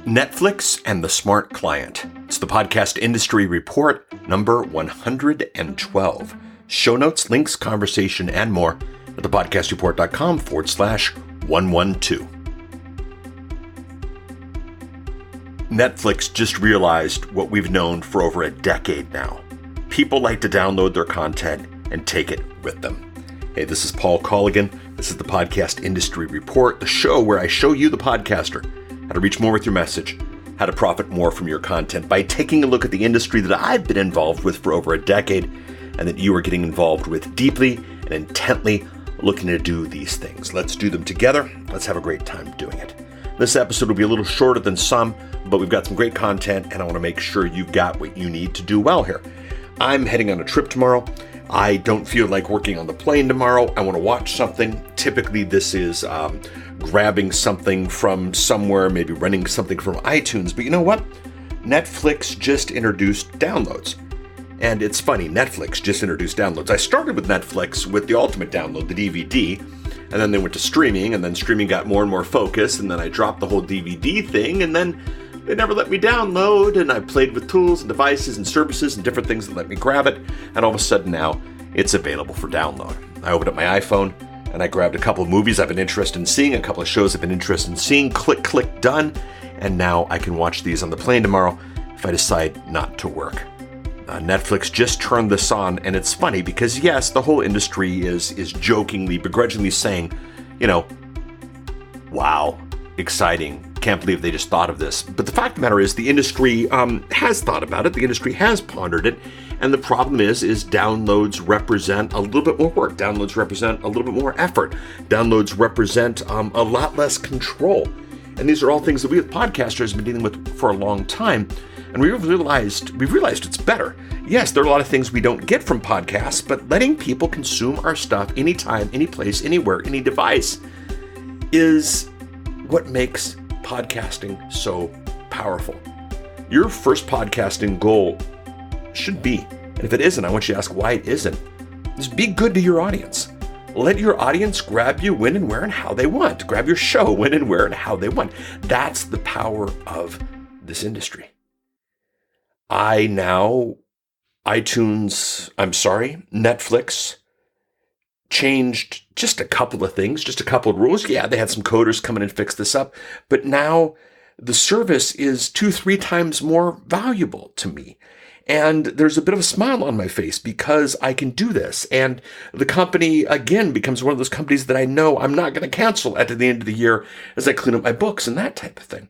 Netflix and the Smart Client. It's the podcast industry report number 112. Show notes, links, conversation, and more at thepodcastreport.com/112. Netflix just realized what we've known for over a decade now. People like to download their content and take it with them. Hey, this is Paul Colligan. This is the Podcast Industry Report, the show where I show you, the podcaster, how to reach more with your message, how to profit more from your content by taking a look at the industry that I've been involved with for over a decade and that you are getting involved with deeply and intently, looking to do these things. Let's do them together. Let's have a great time doing it. This episode will be a little shorter than some, but we've got some great content and I want to make sure you've got what you need to do well here. I'm heading on a trip tomorrow. I don't feel like working on the plane tomorrow. I want to watch something. Typically, this is grabbing something from somewhere, maybe renting something from iTunes. But you know what? Netflix just introduced downloads. And it's funny, Netflix just introduced downloads. I started with Netflix with the ultimate download, the DVD, and then they went to streaming, and then streaming got more and more focused, and then I dropped the whole DVD thing, and then they never let me download, and I played with tools and devices and services and different things that let me grab it, and all of a sudden now it's available for download. I opened up my iPhone, and I grabbed a couple of movies I've been interested in seeing, a couple of shows I've been interested in seeing, click, done, and now I can watch these on the plane tomorrow if I decide not to work. Netflix just turned this on, and it's funny because, yes, the whole industry is jokingly, begrudgingly saying, wow, exciting. Can't believe they just thought of this. But the fact of the matter is the industry has thought about it. The industry has pondered it. And the problem is downloads represent a little bit more work. Downloads represent a little bit more effort. Downloads represent a lot less control. And these are all things that we as podcasters have been dealing with for a long time. And we've realized it's better. Yes, there are a lot of things we don't get from podcasts, but letting people consume our stuff anytime, any place, anywhere, any device is what makes podcasting so powerful. Your first podcasting goal should be, and if it isn't, I want you to ask why it isn't, is be good to your audience. Let your audience grab you when and where and how they want. Grab your show when and where and how they want. That's the power of this industry. Netflix changed just a couple of things, just a couple of rules. Yeah, they had some coders come in and fix this up, but now the service is 2-3 times more valuable to me. And there's a bit of a smile on my face because I can do this. And the company, again, becomes one of those companies that I know I'm not going to cancel at the end of the year as I clean up my books and that type of thing.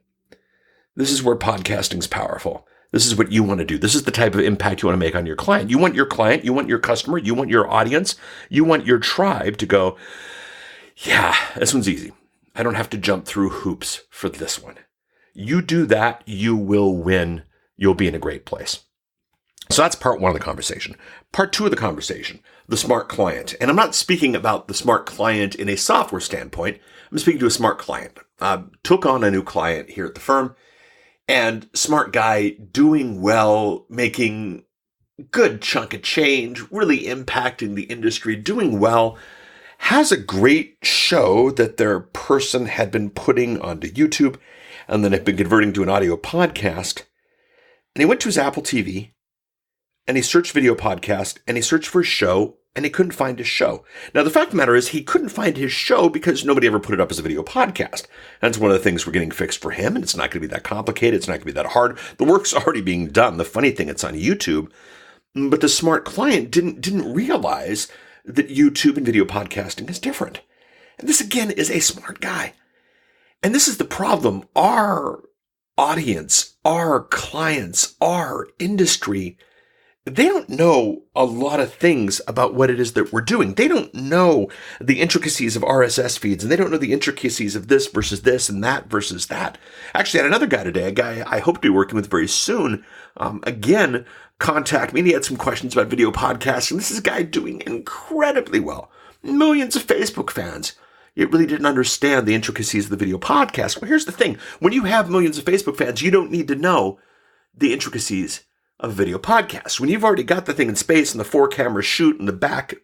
This is where podcasting's powerful. This is what you want to do. This is the type of impact you want to make on your client. You want your client, you want your customer, you want your audience, you want your tribe to go, yeah, this one's easy. I don't have to jump through hoops for this one. You do that, you will win. You'll be in a great place. So that's part one of the conversation. Part two of the conversation, the smart client. And I'm not speaking about the smart client in a software standpoint. I'm speaking to a smart client. Took on a new client here at the firm. And smart guy, doing well, making good chunk of change, really impacting the industry, doing well, has a great show that their person had been putting onto YouTube and then had been converting to an audio podcast. And he went to his Apple TV and he searched video podcast and he searched for a show and he couldn't find his show. Now, the fact of the matter is he couldn't find his show because nobody ever put it up as a video podcast. That's one of the things we're getting fixed for him, and it's not going to be that complicated. It's not going to be that hard. The work's already being done. The funny thing, it's on YouTube. But the smart client didn't realize that YouTube and video podcasting is different. And this, again, is a smart guy. And this is the problem. Our audience, our clients, our industry, they don't know a lot of things about what it is that we're doing. They don't know the intricacies of RSS feeds, and they don't know the intricacies of this versus this and that versus that. Actually, I had another guy today, a guy I hope to be working with very soon, again, contact me, and he had some questions about video podcasting. This is a guy doing incredibly well. Millions of Facebook fans. It really didn't understand the intricacies of the video podcast. Well, here's the thing. When you have millions of Facebook fans, you don't need to know the intricacies of video podcasts. When you've already got the thing in space and the 4-camera shoot and the back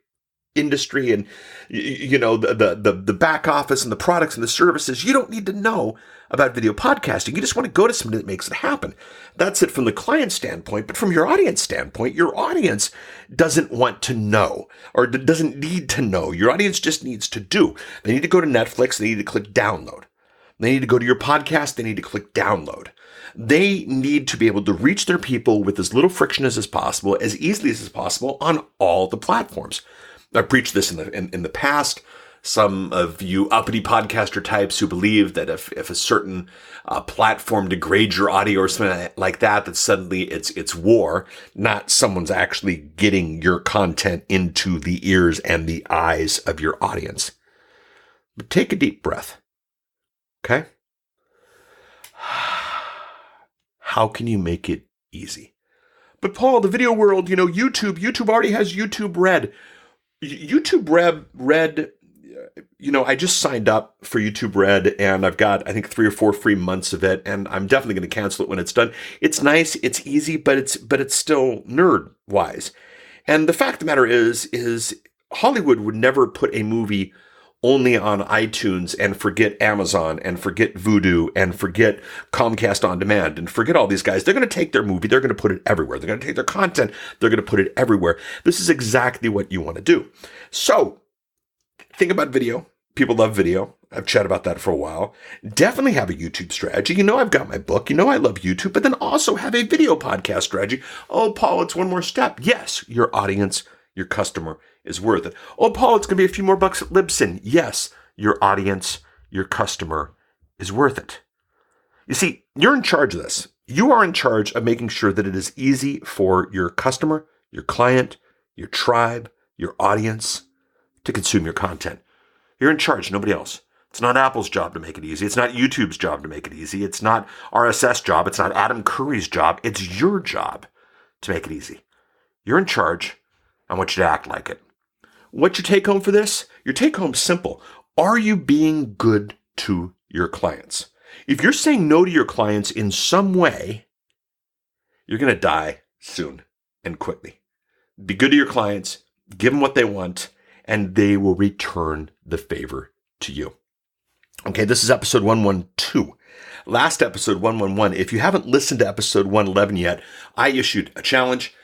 industry and the back office and the products and the services, you don't need to know about video podcasting. You just want to go to somebody that makes it happen. That's it from the client standpoint. But from your audience standpoint, your audience doesn't want to know or doesn't need to know. Your audience just needs to do. They need to go to Netflix. They need to click download. They need to go to your podcast. They need to click download. They need to be able to reach their people with as little friction as possible, as easily as possible on all the platforms. I've preached this in the past. Some of you uppity podcaster types who believe that if a certain platform degrades your audio or something like that, that suddenly it's war, not someone's actually getting your content into the ears and the eyes of your audience. But take a deep breath. Okay? How can you make it easy? But Paul, the video world, YouTube already has YouTube Red. YouTube Red, I just signed up for YouTube Red and I've got, I think, 3 or 4 free months of it, and I'm definitely going to cancel it when it's done. It's nice, it's easy, but it's still nerd-wise. And the fact of the matter is Hollywood would never put a movie only on iTunes and forget Amazon and forget Vudu and forget Comcast On Demand and forget all these guys. They're going to take their movie. They're going to put it everywhere. They're going to take their content. They're going to put it everywhere. This is exactly what you want to do. So think about video. People love video. I've chatted about that for a while. Definitely have a YouTube strategy. I've got my book. I love YouTube, but then also have a video podcast strategy. Oh, Paul, it's one more step. Yes, your audience, your customer is worth it. Oh, Paul, it's going to be a few more bucks at Libsyn. Yes, your audience, your customer is worth it. You see, you're in charge of this. You are in charge of making sure that it is easy for your customer, your client, your tribe, your audience to consume your content. You're in charge, nobody else. It's not Apple's job to make it easy. It's not YouTube's job to make it easy. It's not RSS job. It's not Adam Curry's job. It's your job to make it easy. You're in charge. I want you to act like it. What's your take home for this? Your take home is simple. Are you being good to your clients? If you're saying no to your clients in some way, you're going to die soon and quickly. Be good to your clients, give them what they want, and they will return the favor to you. Okay, this is episode 112. Last episode, 111. If you haven't listened to episode 111 yet, I issued a challenge.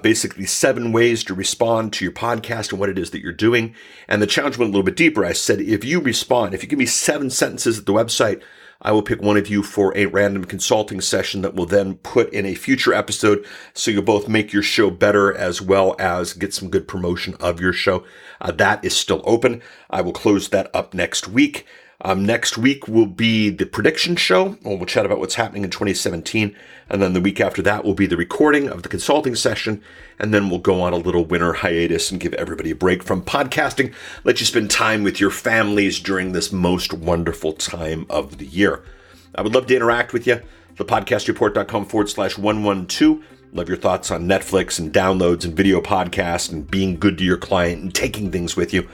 Basically 7 ways to respond to your podcast and what it is that you're doing. And the challenge went a little bit deeper. I said, if you give me 7 sentences at the website, I will pick one of you for a random consulting session that will then put in a future episode. So you'll both make your show better as well as get some good promotion of your show. That is still open. I will close that up next week. Next week will be the prediction show. We'll chat about what's happening in 2017. And then the week after that will be the recording of the consulting session. And then we'll go on a little winter hiatus and give everybody a break from podcasting. Let you spend time with your families during this most wonderful time of the year. I would love to interact with you. thepodcastreport.com/112. Love your thoughts on Netflix and downloads and video podcasts and being good to your client and taking things with you.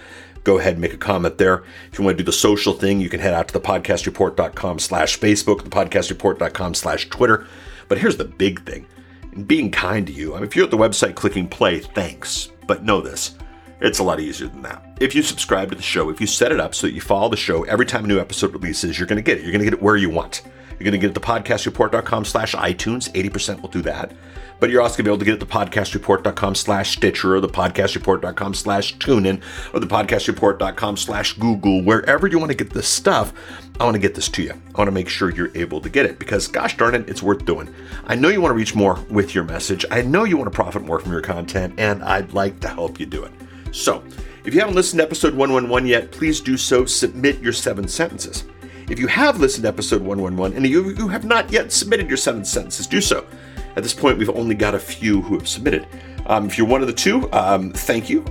Go ahead and make a comment there. If you want to do the social thing, you can head out to thepodcastreport.com/Facebook, thepodcastreport.com/Twitter. But here's the big thing. In being kind to you, if you're at the website clicking play, thanks. But know this, it's a lot easier than that. If you subscribe to the show, if you set it up so that you follow the show, every time a new episode releases, you're going to get it. You're going to get it where you want. You're going to get it at thepodcastreport.com/iTunes. 80% will do that. But you're also going to be able to get it at thepodcastreport.com/Stitcher or thepodcastreport.com/TuneIn or thepodcastreport.com/Google. Wherever you want to get this stuff, I want to get this to you. I want to make sure you're able to get it because, gosh darn it, it's worth doing. I know you want to reach more with your message. I know you want to profit more from your content, and I'd like to help you do it. So, if you haven't listened to episode 111 yet, please do so. Submit your 7 sentences. If you have listened to episode 111 and you have not yet submitted your 7 sentences, do so. At this point, we've only got a few who have submitted. If you're one of the 2, thank you.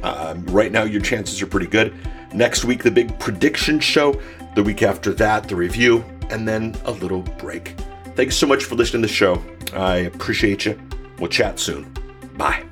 Right now, your chances are pretty good. Next week, the big prediction show. The week after that, the review, and then a little break. Thanks so much for listening to the show. I appreciate you. We'll chat soon. Bye.